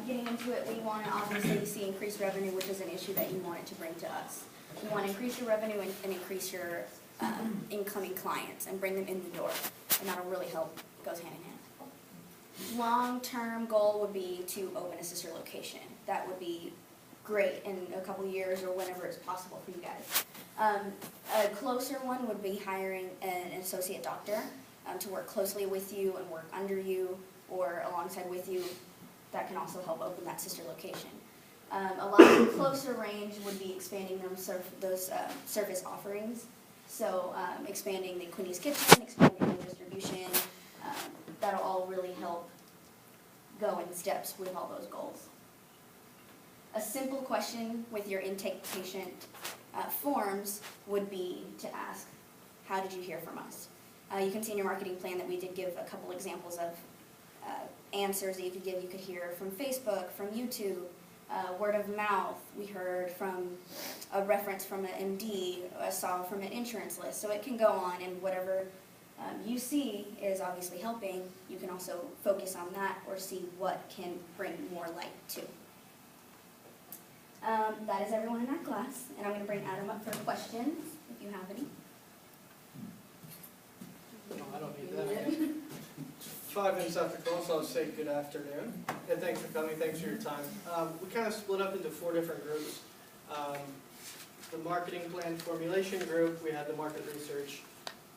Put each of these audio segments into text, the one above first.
getting into it, we want to obviously see increased revenue, which is an issue that you wanted to bring to us. You want to increase your revenue and increase your incoming clients and bring them in the door, and that'll really help, goes hand in hand. Long-term goal would be to open a sister location. That would be great in a couple years or whenever it's possible for you guys. A closer one would be hiring an associate doctor to work closely with you and work under you or alongside with you. That can also help open that sister location. A lot of closer range would be expanding those service offerings. So expanding the Queenie's Kitchen, expanding the distribution, that'll all really help go in steps with all those goals. A simple question with your intake patient forms would be to ask, how did you hear from us? You can see in your marketing plan that we did give a couple examples of answers that you could give. You could hear from Facebook, from YouTube, word of mouth. We heard from a reference from an MD, saw from an insurance list. So it can go on, and whatever you see is obviously helping. You can also focus on that or see what can bring more light to. That is everyone in that class, and I'm going to bring Adam up for questions, if you have any. No, I don't need that again. 5 minutes after class, I'll say good afternoon, and thanks for coming, thanks for your time. We kind of split up into 4 different groups. The marketing plan formulation group, we had the market research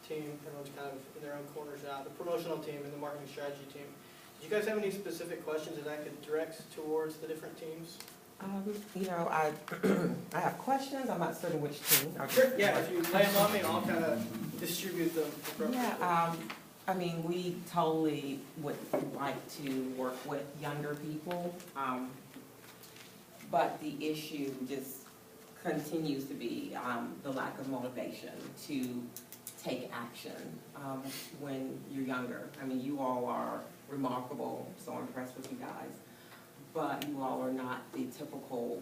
team, everyone's kind of in their own corners now, the promotional team, and the marketing strategy team. Do you guys have any specific questions that I could direct towards the different teams? You know, I have questions. I'm not certain which team. Sure. Yeah, if you lay them on me, I'll kind of distribute them appropriately. Yeah, I mean, we totally would like to work with younger people, but the issue just continues to be the lack of motivation to take action when you're younger. I mean, you all are remarkable, so impressed with you guys. But you all are not the typical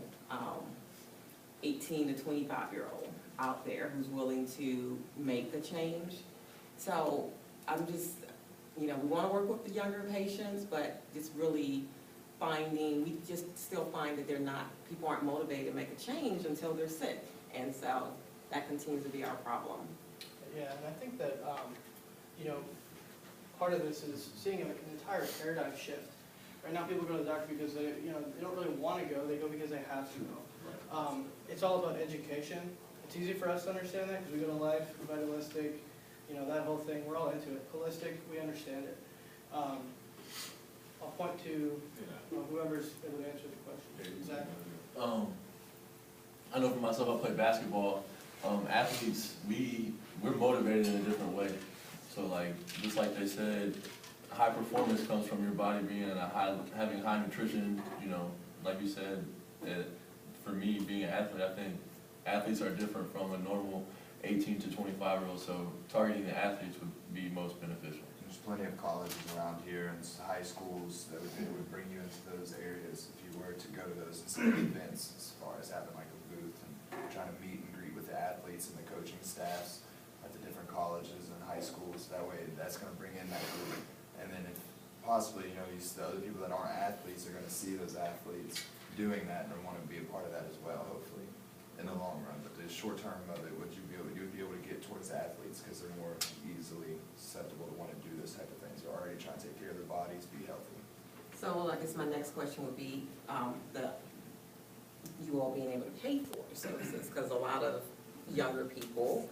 18 to 25-year-old out there who's willing to make the change. So I'm just, you know, we want to work with the younger patients, but just really we just still find that people aren't motivated to make a change until they're sick. And so that continues to be our problem. Yeah, and I think that, you know, part of this is seeing an entire paradigm shift. Right now, people go to the doctor because they don't really want to go. They go because they have to go. It's all about education. It's easy for us to understand that because we go to Life, Vitalistic, you know, that whole thing. We're all into it. Holistic, we understand it. I'll point to whoever's able to answer the question. Exactly. I know for myself, I play basketball. Athletes, we're motivated in a different way. So like, just like they said, high performance comes from your body having high nutrition. You know, like you said, for me being an athlete, I think athletes are different from a normal 18 to 25-year-old. So targeting the athletes would be most beneficial. There's plenty of colleges around here and high schools that would bring you into those areas if you were to go to those events, as far as having like a booth and trying to meet and greet with the athletes and the coaching staffs at the different colleges and high schools. That way, that's going to bring in that group. And then if possibly, you know, the other people that aren't athletes are going to see those athletes doing that and want to be a part of that as well, hopefully, in the long run. But the short term of it, you would be able to get towards athletes because they're more easily susceptible to want to do this type of things. They're already trying to take care of their bodies, be healthy. So I guess my next question would be you all being able to pay for your services, because a lot of younger people